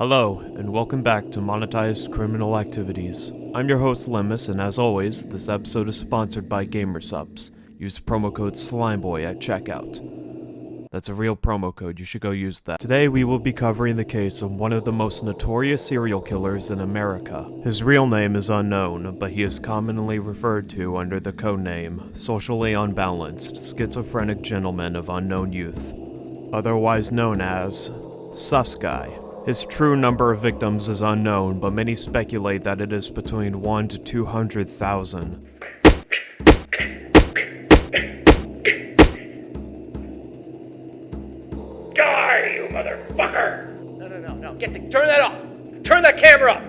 Hello, and welcome back to Monetized Criminal Activities. I'm your host Limus, and as always, this episode is sponsored by Gamersubs. Use promo code SLIMEBOY at checkout. That's a real promo code, you should go use that. Today we will be covering the case of one of the most notorious serial killers in America. His real name is unknown, but he is commonly referred to under the codename Socially Unbalanced Schizophrenic Gentleman of Unknown Youth, otherwise known as Sus Guy. His true number of victims is unknown, but many speculate that it is between 1 to 200,000. Die, you motherfucker! No. Turn that off! Turn that camera off!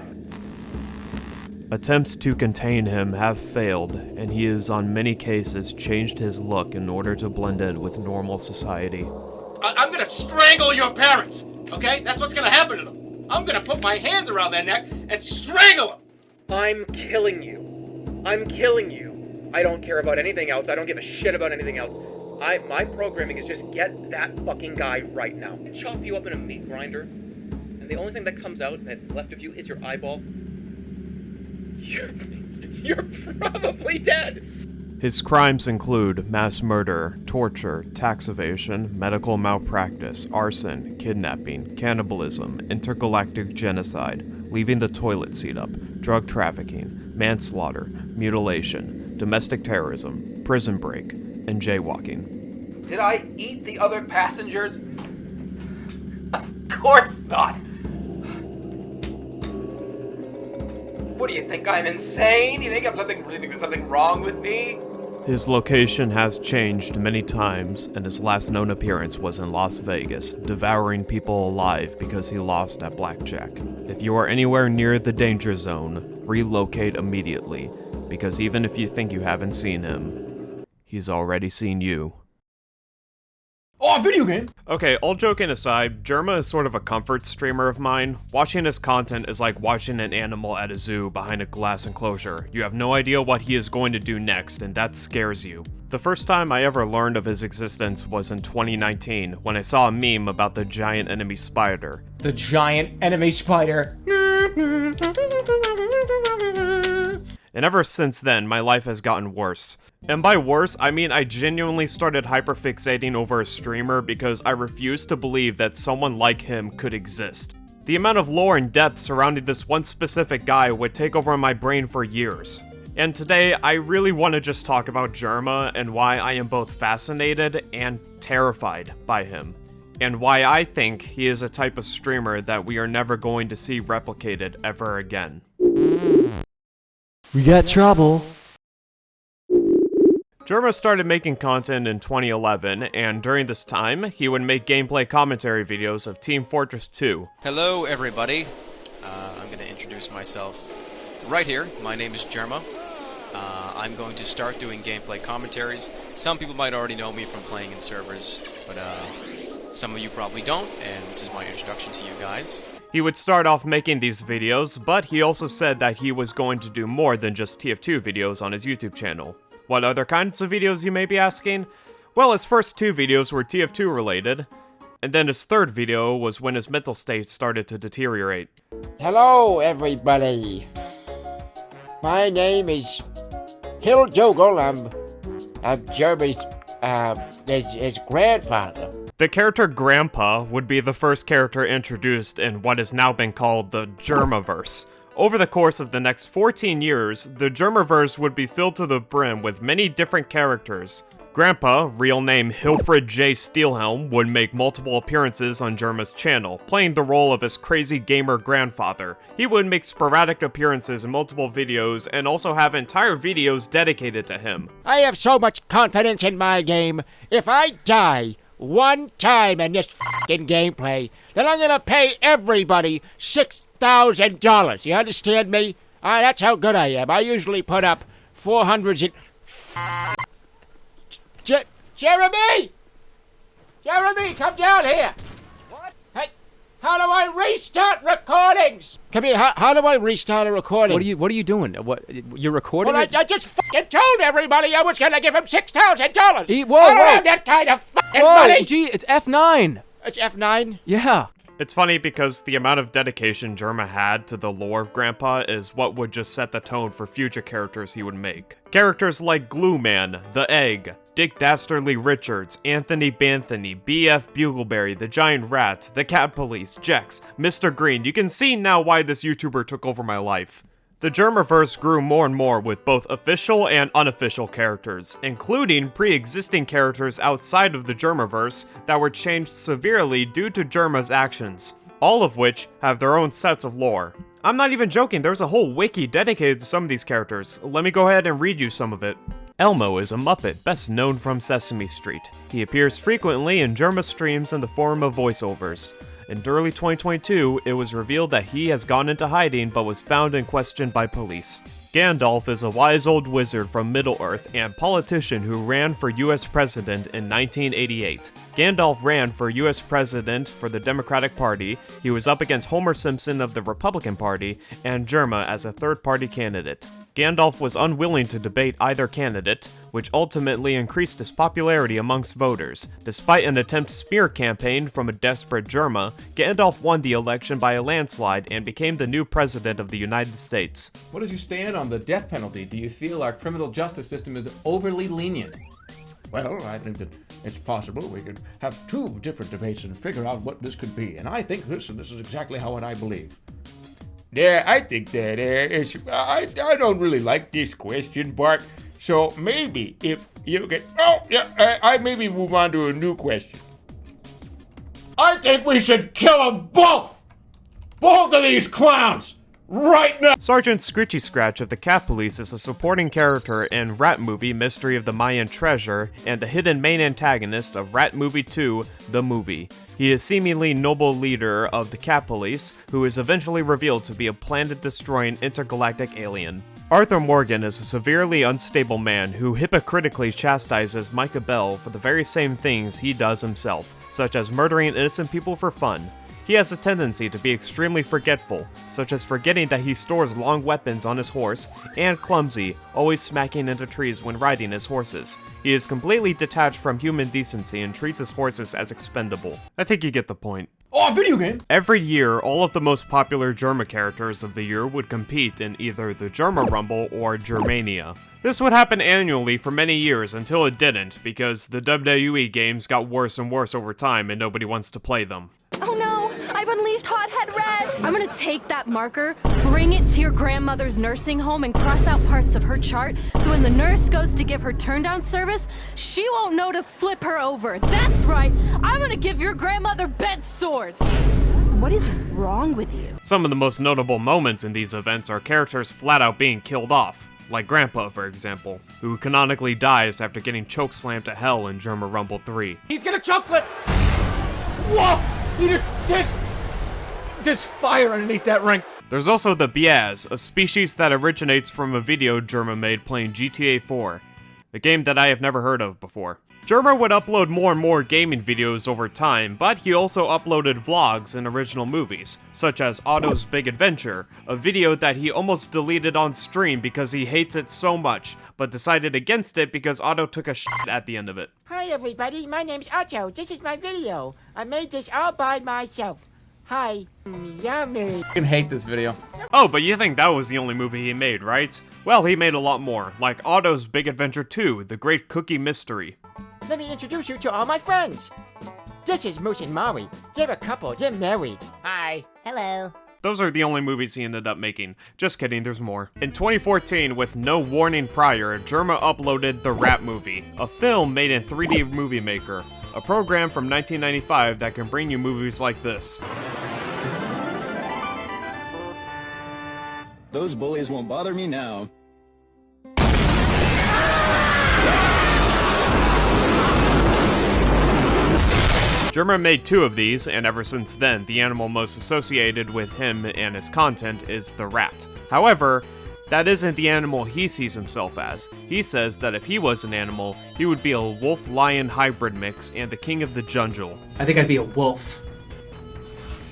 Attempts to contain him have failed, and he has on many cases changed his look in order to blend in with normal society. I'm gonna strangle your parents! Okay? That's what's gonna happen to them. I'm gonna put my hands around their neck and strangle them! I'm killing you. I don't care about anything else. I don't give a shit about anything else. My programming is just get that fucking guy right now. Chop you up in a meat grinder, and the only thing that comes out that's left of you is your eyeball. You're probably dead! His crimes include mass murder, torture, tax evasion, medical malpractice, arson, kidnapping, cannibalism, intergalactic genocide, leaving the toilet seat up, drug trafficking, manslaughter, mutilation, domestic terrorism, prison break, and jaywalking. Did I eat the other passengers? Of course not! What do you think, I'm insane? You think there's something wrong with me? His location has changed many times, and his last known appearance was in Las Vegas, devouring people alive because he lost at blackjack. If you are anywhere near the danger zone, relocate immediately, because even if you think you haven't seen him, he's already seen you. Oh, a video game! Okay, all joking aside, Jerma is sort of a comfort streamer of mine. Watching his content is like watching an animal at a zoo behind a glass enclosure. You have no idea what he is going to do next, and that scares you. The first time I ever learned of his existence was in 2019, when I saw a meme about the giant enemy spider. The giant enemy spider. And ever since then, my life has gotten worse. And by worse, I mean I genuinely started hyperfixating over a streamer because I refused to believe that someone like him could exist. The amount of lore and depth surrounding this one specific guy would take over my brain for years. And today, I really want to just talk about Jerma and why I am both fascinated and terrified by him. And why I think he is a type of streamer that we are never going to see replicated ever again. We got trouble. Jerma started making content in 2011, and during this time, he would make gameplay commentary videos of Team Fortress 2. Hello everybody, I'm going to introduce myself right here. My name is Jerma. I'm going to start doing gameplay commentaries. Some people might already know me from playing in servers, but some of you probably don't, and this is my introduction to you guys. He would start off making these videos, but he also said that he was going to do more than just TF2 videos on his YouTube channel. What other kinds of videos, you may be asking? Well, his first two videos were TF2 related, and then his third video was when his mental state started to deteriorate. Hello, everybody. My name is Hill Dougal. I'm Jeremy's his grandfather. The character Grandpa would be the first character introduced in what has now been called the Jermaverse. Over the course of the next 14 years, the Jermaverse would be filled to the brim with many different characters. Grandpa, real name Hilfred J. Steelhelm, would make multiple appearances on Jerma's channel, playing the role of his crazy gamer grandfather. He would make sporadic appearances in multiple videos and also have entire videos dedicated to him. I have so much confidence in my game. If I die one time in this f***ing gameplay, then I'm gonna pay everybody $6,000. You understand me? That's how good I am. I usually put up 400s and... Jeremy! Jeremy, come down here! What? Hey, how do I restart recordings? Come here, how do I restart a recording? What are you doing? What, you're recording? Well, I just fucking told everybody I was gonna give him $6,000! Whoa! I don't have that kind of fucking money! Gee, it's F9! It's F9? Yeah. It's funny because the amount of dedication Jerma had to the lore of Grandpa is what would just set the tone for future characters he would make. Characters like Glue Man, The Egg, Dick Dastardly Richards, Anthony Banthony, BF Bugleberry, The Giant Rat, The Cat Police, Jex, Mr. Green. You can see now why this YouTuber took over my life. The Jermaverse grew more and more with both official and unofficial characters, including pre-existing characters outside of the Jermaverse that were changed severely due to Jerma's actions, all of which have their own sets of lore. I'm not even joking, there's a whole wiki dedicated to some of these characters. Let me go ahead and read you some of it. Elmo is a Muppet best known from Sesame Street. He appears frequently in Jerma streams in the form of voiceovers. In early 2022, it was revealed that he has gone into hiding but was found and questioned by police. Gandalf is a wise old wizard from Middle-earth and politician who ran for US President in 1988. Gandalf ran for US President for the Democratic Party, he was up against Homer Simpson of the Republican Party, and Jerma as a third-party candidate. Gandalf was unwilling to debate either candidate, which ultimately increased his popularity amongst voters. Despite an attempt smear campaign from a desperate Jerma, Gandalf won the election by a landslide and became the new president of the United States. What is your stand on the death penalty? Do you feel our criminal justice system is overly lenient? Well, I think that it's possible we could have two different debates and figure out what this could be. And I think this is exactly what I believe. Yeah, I think that I don't really like this question, Bart. So maybe if you could... I maybe move on to a new question. I think we should kill them both! Both of these clowns! Right now! Sergeant Scritchy Scratch of the Cat Police is a supporting character in Rat Movie Mystery of the Mayan Treasure and the hidden main antagonist of Rat Movie 2, The Movie. He is seemingly noble leader of the Cat Police, who is eventually revealed to be a planet-destroying intergalactic alien. Arthur Morgan is a severely unstable man who hypocritically chastises Micah Bell for the very same things he does himself, such as murdering innocent people for fun. He has a tendency to be extremely forgetful, such as forgetting that he stores long weapons on his horse, and clumsy, always smacking into trees when riding his horses. He is completely detached from human decency and treats his horses as expendable. I think you get the point. Oh, a video game! Every year, all of the most popular Jerma characters of the year would compete in either the Jerma Rumble or Germania. This would happen annually for many years until it didn't, because the WWE games got worse and worse over time and nobody wants to play them. Oh no! I've unleashed Hothead Red! I'm gonna take that marker, bring it to your grandmother's nursing home, and cross out parts of her chart so when the nurse goes to give her turn-down service, she won't know to flip her over. That's right! I'm gonna give your grandmother bed sores! What is wrong with you? Some of the most notable moments in these events are characters flat out being killed off. Like Grandpa, for example, who canonically dies after getting chokeslammed to hell in Jerma Rumble 3. He's gonna chocolate! Whoa! He just did... There's fire underneath that ring. There's also the Biaz, a species that originates from a video Jerma made playing GTA 4, a game that I have never heard of before. Jerma would upload more and more gaming videos over time, but he also uploaded vlogs and original movies, such as Otto's Big Adventure, a video that he almost deleted on stream because he hates it so much, but decided against it because Otto took a shit at the end of it. Hi everybody, my name's Otto. This is my video. I made this all by myself. Hi. Yummy. I fucking hate this video. Oh, but you think that was the only movie he made, right? Well, he made a lot more, like Otto's Big Adventure 2, The Great Cookie Mystery. Let me introduce you to all my friends. This is Moose and Mari. They're a couple. They're married. Hi. Hello. Those are the only movies he ended up making. Just kidding, there's more. In 2014, with no warning prior, Jerma uploaded The Rat Movie, a film made in 3D Movie Maker, a program from 1995 that can bring you movies like this. Those bullies won't bother me now. Jerma made 2 of these, and ever since then, the animal most associated with him and his content is the rat. However, that isn't the animal he sees himself as. He says that if he was an animal, he would be a wolf-lion hybrid mix and the king of the jungle. I think I'd be a wolf.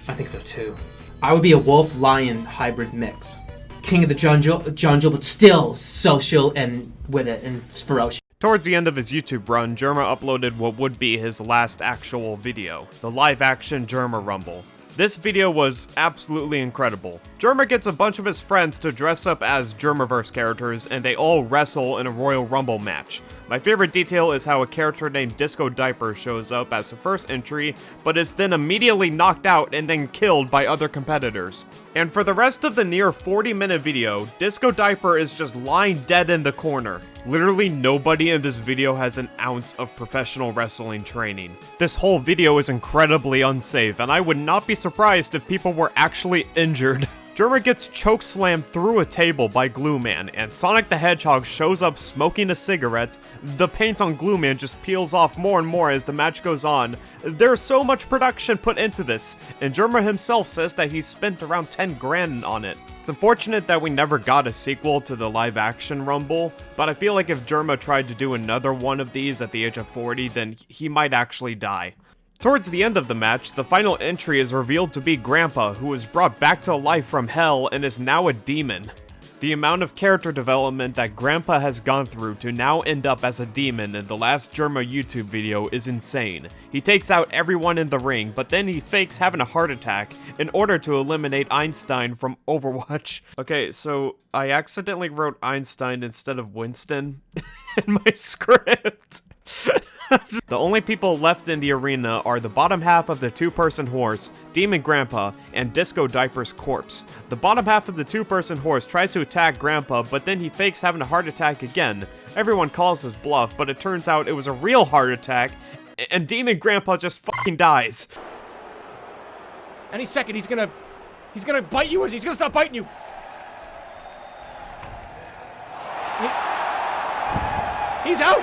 I think so too. I would be a wolf-lion hybrid mix. King of the jungle, but still social and with it and ferocious. Towards the end of his YouTube run, Jerma uploaded what would be his last actual video, the live-action Jerma Rumble. This video was absolutely incredible. Jerma gets a bunch of his friends to dress up as Jermaverse characters, and they all wrestle in a Royal Rumble match. My favorite detail is how a character named Disco Diaper shows up as the first entry, but is then immediately knocked out and then killed by other competitors. And for the rest of the near 40-minute video, Disco Diaper is just lying dead in the corner. Literally nobody in this video has an ounce of professional wrestling training. This whole video is incredibly unsafe, and I would not be surprised if people were actually injured. Jerma gets chokeslammed through a table by Glue Man, and Sonic the Hedgehog shows up smoking a cigarette. The paint on Glue Man just peels off more and more as the match goes on. There's so much production put into this, and Jerma himself says that he spent around 10 grand on it. It's unfortunate that we never got a sequel to the live-action Rumble, but I feel like if Jerma tried to do another one of these at the age of 40, then he might actually die. Towards the end of the match, the final entry is revealed to be Grandpa, who was brought back to life from hell and is now a demon. The amount of character development that Grandpa has gone through to now end up as a demon in the last Jerma YouTube video is insane. He takes out everyone in the ring, but then he fakes having a heart attack in order to eliminate Einstein from Overwatch. Okay, so I accidentally wrote Einstein instead of Winston in my script. The only people left in the arena are the bottom half of the two-person horse, Demon Grandpa, and Disco Diaper's corpse. The bottom half of the two-person horse tries to attack Grandpa, but then he fakes having a heart attack again. Everyone calls this bluff, but it turns out it was a real heart attack, and Demon Grandpa just fucking dies. Any second, he's gonna bite you, or he's gonna stop biting you. He's out!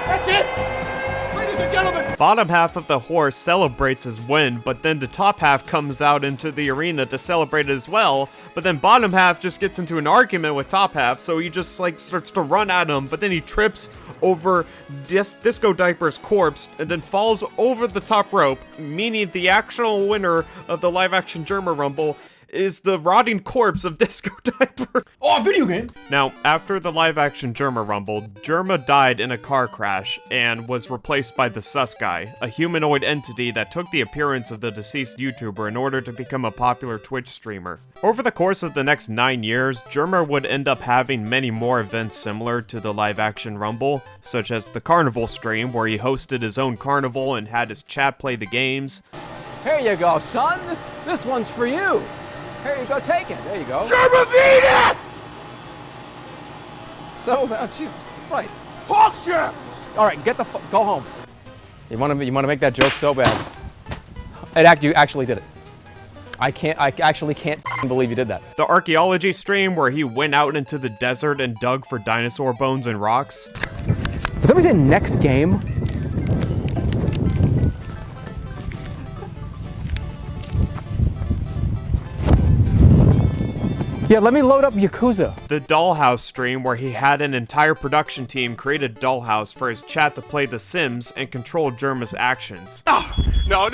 That's it! Ladies and gentlemen! Bottom half of the horse celebrates his win, but then the top half comes out into the arena to celebrate as well, but then bottom half just gets into an argument with top half, so he just starts to run at him, but then he trips over Disco Diaper's corpse and then falls over the top rope, meaning the actual winner of the live-action Jerma Rumble is the rotting corpse of Disco Diaper. Oh, a video game! Now, after the live-action Jerma Rumble, Jerma died in a car crash and was replaced by the Sus Guy, a humanoid entity that took the appearance of the deceased YouTuber in order to become a popular Twitch streamer. Over the course of the next 9 years, Jerma would end up having many more events similar to the live-action Rumble, such as the Carnival stream, where he hosted his own carnival and had his chat play the games. Here you go, son. This one's for you. Here you go, take it. There you go. Jerma So, Jesus Christ. Hulk. All right, go home. You want to make that joke so bad. You actually did it. I actually can't believe you did that. The archaeology stream, where he went out into the desert and dug for dinosaur bones and rocks. Did somebody say next game? Yeah, let me load up Yakuza. The Dollhouse stream, where he had an entire production team create a dollhouse for his chat to play The Sims and control Jerma's actions. Oh, no!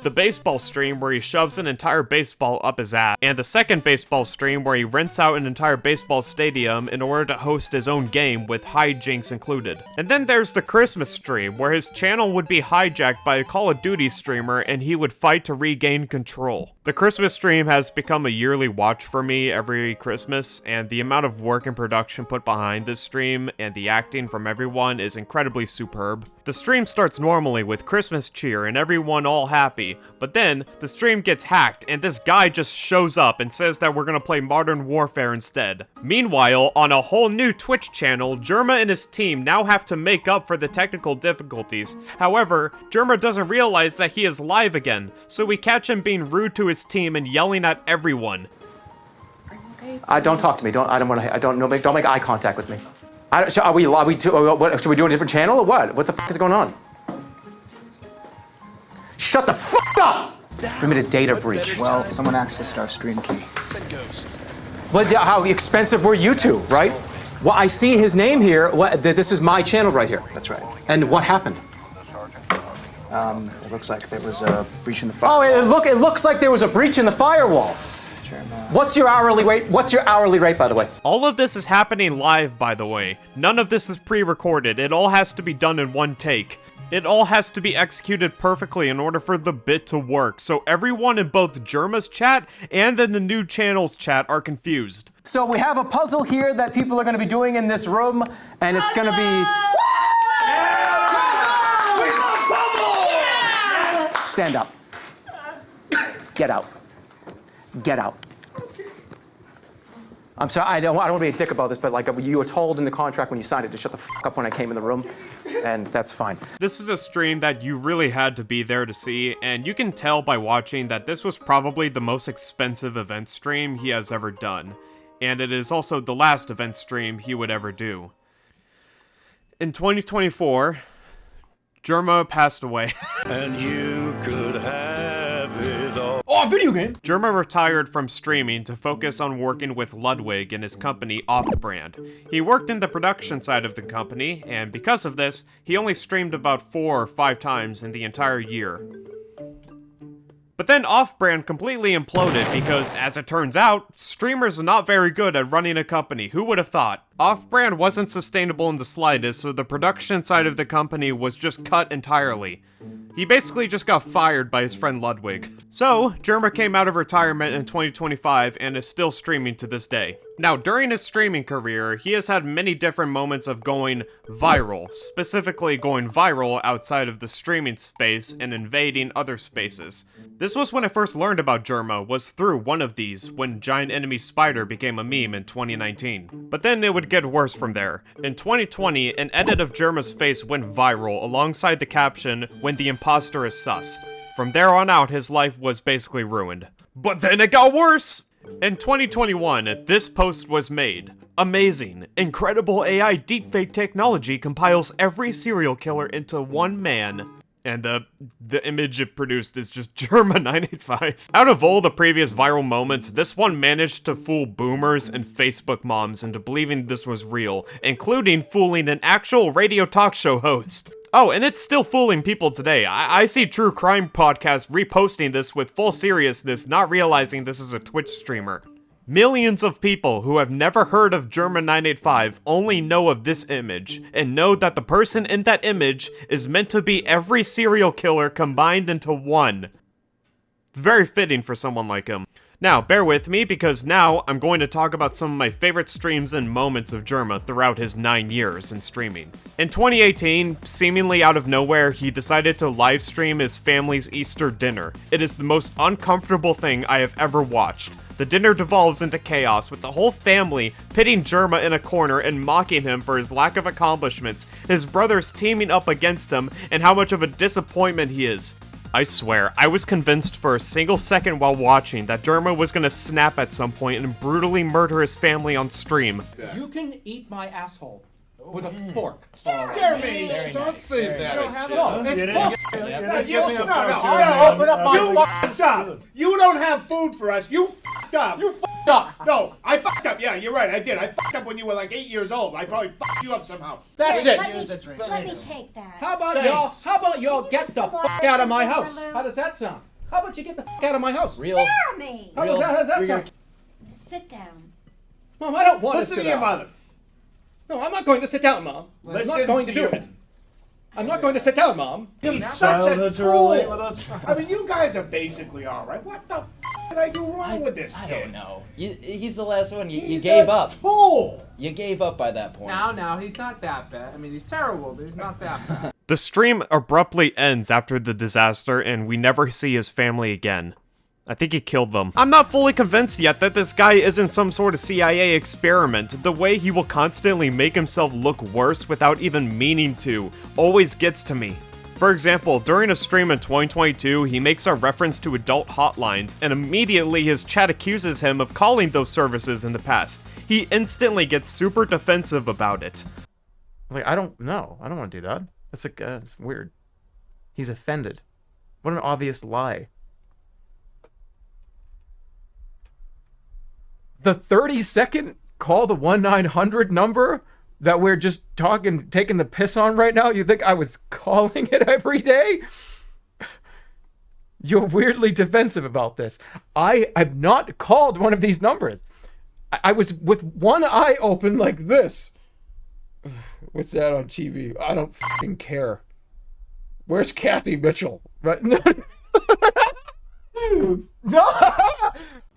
The baseball stream, where he shoves an entire baseball up his ass, and the second baseball stream, where he rents out an entire baseball stadium in order to host his own game with hijinks included. And then there's the Christmas stream, where his channel would be hijacked by a Call of Duty streamer and he would fight to regain control. The Christmas stream has become a yearly watch for me every Christmas, and the amount of work and production put behind this stream and the acting from everyone is incredibly superb. The stream starts normally with Christmas cheer and everyone all happy, but then the stream gets hacked and this guy just shows up and says that we're gonna play Modern Warfare instead. Meanwhile, on a whole new Twitch channel, Jerma and his team now have to make up for the technical difficulties. However, Jerma doesn't realize that he is live again, so we catch him being rude to his team and yelling at everyone. Don't talk to me. Don't make eye contact with me. Should we do a different channel or what? What the fuck is going on? Shut the fuck up! We made a data breach. Well, someone accessed our stream key. Well, how expensive were you two, right? Well, I see his name here. This is my channel right here. That's right. And what happened? It looks like there was a breach in the firewall. Oh, it looks like there was a breach in the firewall. What's your hourly rate? What's your hourly rate, by the way? All of this is happening live, by the way. None of this is pre-recorded. It all has to be done in one take. It all has to be executed perfectly in order for the bit to work, so everyone in both Jerma's chat and in the new channel's chat are confused. So we have a puzzle here that people are going to be doing in this room, and it's going to be... Stand up. Get out. Get out. I'm sorry, I don't want to be a dick about this, but like you were told in the contract when you signed it to shut the fuck up when I came in the room, and that's fine. This is a stream that you really had to be there to see, and you can tell by watching that this was probably the most expensive event stream he has ever done, and it is also the last event stream he would ever do. In 2024, Jerma passed away. And you could have it all. Oh, video game! Jerma retired from streaming to focus on working with Ludwig and his company Off-Brand. He worked in the production side of the company, and because of this, he only streamed about 4 or 5 times in the entire year. But then Off-Brand completely imploded because, as it turns out, streamers are not very good at running a company. Who would have thought? Off-Brand wasn't sustainable in the slightest, so the production side of the company was just cut entirely. He basically just got fired by his friend Ludwig. So, Jerma came out of retirement in 2025 and is still streaming to this day. Now, during his streaming career, he has had many different moments of going viral, specifically going viral outside of the streaming space and invading other spaces. This was when I first learned about Jerma, was through one of these, when Giant Enemy Spider became a meme in 2019. But then it would get worse from there. In 2020, an edit of Jerma's face went viral alongside the caption, "When the imposter is sus." From there on out, his life was basically ruined. But then it got worse! In 2021, this post was made. Amazing. Incredible AI deepfake technology compiles every serial killer into one man. And the image it produced is just Jerma985. Out of all the previous viral moments, this one managed to fool boomers and Facebook moms into believing this was real, including fooling an actual radio talk show host. Oh, and it's still fooling people today. I see true crime podcasts reposting this with full seriousness, not realizing this is a Twitch streamer. Millions of people who have never heard of Jerma985 only know of this image, and know that the person in that image is meant to be every serial killer combined into one. It's very fitting for someone like him. Now, bear with me, because now I'm going to talk about some of my favorite streams and moments of Jerma throughout his 9 years in streaming. In 2018, seemingly out of nowhere, he decided to livestream his family's Easter dinner. It is the most uncomfortable thing I have ever watched. The dinner devolves into chaos, with the whole family pitting Jerma in a corner and mocking him for his lack of accomplishments, his brothers teaming up against him, and how much of a disappointment he is. I swear, I was convinced for a single second while watching that Jerma was gonna snap at some point and brutally murder his family on stream. You can eat my asshole with a fork. Jeremy, don't say that. You don't have no, it's bullshit. No, open up my fucked up. You don't have food for us. You fucked up. You fucked up. No, I fucked up. Yeah, you're right. I did. I fucked up when you were like 8 years old. I probably fucked you up somehow. That's Here, it. Let me take that. How about y'all get the fuck out of my house? How does that sound? How about you get the fuck out of my house? Jeremy! How does that sound? Sit down. Mom, I don't want to Listen sit to your down. mother. No, I'm not going to sit down, Mom. I'm Listen not going to to do your- it. I'm not going to sit down, Mom. He's such a fool. I mean, you guys are basically all right. What the f*** did I do wrong with this kid? I don't know. He's the last one. You He's gave a up. Fool. You gave up by that point. Now, he's not that bad. I mean, he's terrible, but he's not that bad. The stream abruptly ends after the disaster, and we never see his family again. I think he killed them. I'm not fully convinced yet that this guy isn't some sort of CIA experiment. The way he will constantly make himself look worse without even meaning to always gets to me. For example, during a stream in 2022, he makes a reference to adult hotlines, and immediately his chat accuses him of calling those services in the past. He instantly gets super defensive about it. Like, I don't know. I don't want to do that. It's weird. He's offended. What an obvious lie. The 30-second call the 1-900 number that we're just taking the piss on right now? You think I was calling it every day? You're weirdly defensive about this. I've not called one of these numbers. I was with one eye open like this. What's that on TV? I don't fucking care. Where's Kathy Mitchell? Right? No.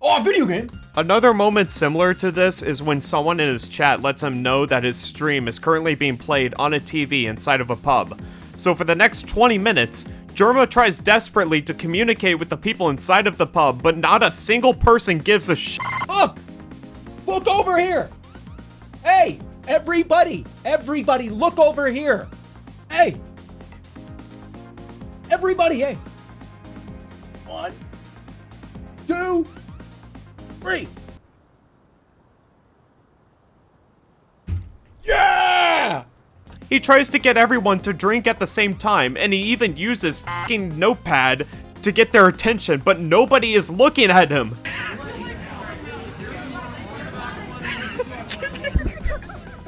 Oh, video game! Another moment similar to this is when someone in his chat lets him know that his stream is currently being played on a TV inside of a pub. So for the next 20 minutes, Jerma tries desperately to communicate with the people inside of the pub, but not a single person gives a shit. Look! Look over here! Hey! Everybody! Everybody, look over here! Hey! Everybody, hey! 1, 2, 3. Yeah! He tries to get everyone to drink at the same time, and he even uses fucking notepad to get their attention, but nobody is looking at him.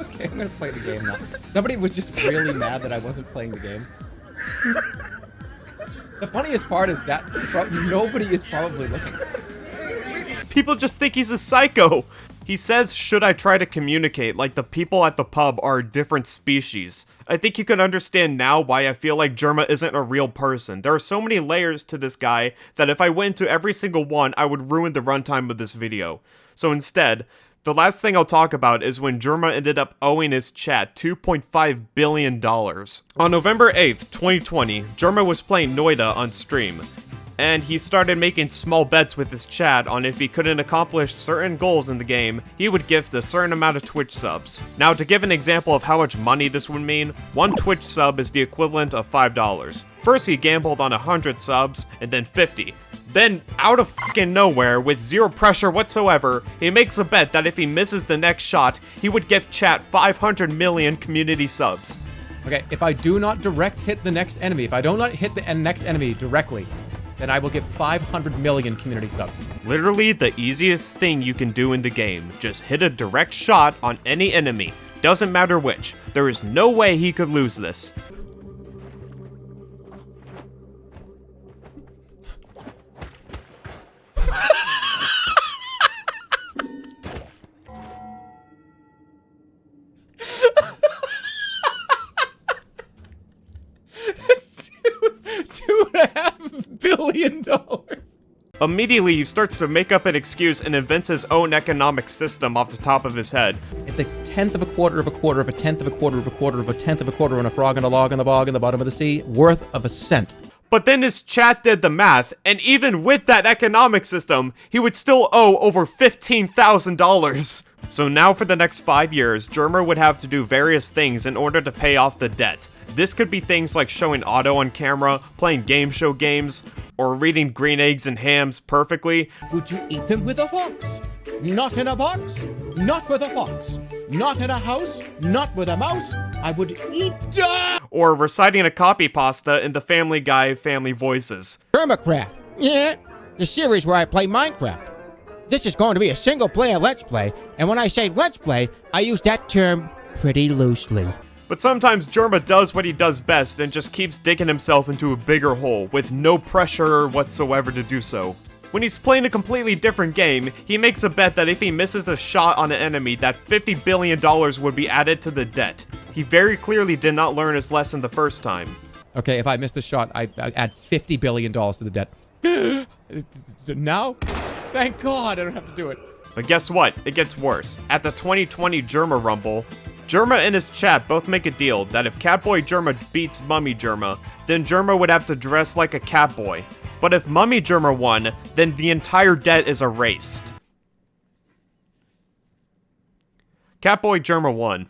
Okay, I'm gonna play the game now. Somebody was just really mad that I wasn't playing the game. The funniest part is that nobody is probably looking. People just think he's a psycho. He says, should I try to communicate, like the people at the pub are a different species. I think you can understand now why I feel like Jerma isn't a real person. There are so many layers to this guy that if I went into every single one, I would ruin the runtime of this video. So instead, the last thing I'll talk about is when Jerma ended up owing his chat $2.5 billion. On November 8th, 2020, Jerma was playing Noida on stream, and he started making small bets with his chat on if he couldn't accomplish certain goals in the game, he would gift a certain amount of Twitch subs. Now, to give an example of how much money this would mean, one Twitch sub is the equivalent of $5. First, he gambled on 100 subs, and then 50. Then, out of fucking nowhere, with zero pressure whatsoever, he makes a bet that if he misses the next shot, he would gift chat 500 million community subs. Okay, if I do not direct hit the next enemy, if I do not hit the next enemy directly, then I will get 500 million community subs. Literally the easiest thing you can do in the game. Just hit a direct shot on any enemy. Doesn't matter which. There is no way he could lose this. $2.5 billion. Immediately, he starts to make up an excuse and invents his own economic system off the top of his head. It's a tenth of a quarter of a quarter of a tenth of a quarter of a quarter of a tenth of a quarter on a frog and a log and a bog in the bottom of the sea, worth of a cent. But then his chat did the math, and even with that economic system, he would still owe over $15,000. So now for the next 5 years, Jerma would have to do various things in order to pay off the debt. This could be things like showing auto on camera, playing game show games, or reading green eggs and hams perfectly. Would you eat them with a fox? Not in a box, not with a fox, not in a house, not with a mouse. I would eat or reciting a copy pasta in the Family Guy family voices. Jermacraft. Yeah, the series where I play Minecraft. This is going to be a single player Let's Play, and when I say Let's Play, I use that term pretty loosely. But sometimes Jerma does what he does best and just keeps digging himself into a bigger hole with no pressure whatsoever to do so. When he's playing a completely different game, he makes a bet that if he misses a shot on an enemy, that $50 billion would be added to the debt. He very clearly did not learn his lesson the first time. Okay, if I missed a shot, I add $50 billion to the debt. Now? Thank God I don't have to do it. But guess what? It gets worse. At the 2020 Jerma Rumble, Jerma and his chat both make a deal that if Catboy Jerma beats Mummy Jerma, then Jerma would have to dress like a Catboy. But if Mummy Jerma won, then the entire debt is erased. Catboy Jerma won.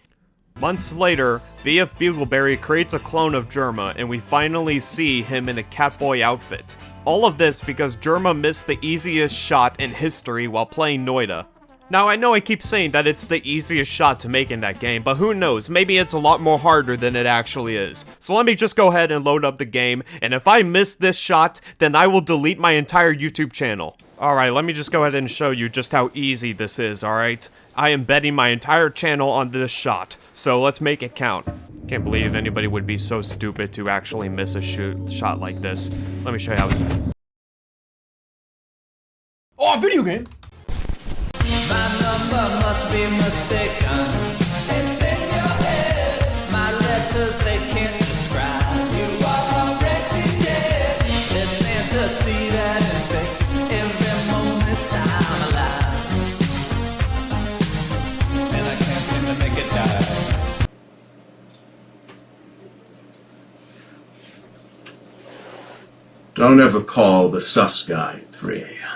Months later, BF Bugleberry creates a clone of Jerma, and we finally see him in a Catboy outfit. All of this because Jerma missed the easiest shot in history while playing Noida. Now, I know I keep saying that it's the easiest shot to make in that game, but who knows, maybe it's a lot more harder than it actually is. So let me just go ahead and load up the game, and if I miss this shot, then I will delete my entire YouTube channel. Alright, let me just go ahead and show you just how easy this is, alright? I am betting my entire channel on this shot, so let's make it count. Can't believe anybody would be so stupid to actually miss a shot like this. Let me show you how it's... Oh, video game! My number must be mistaken. It's in your head. My letters, they can't describe. You are already jealousy that infects every moment I'm alive. And I can't seem to make it die. Don't ever call the sus guy 3 a.m.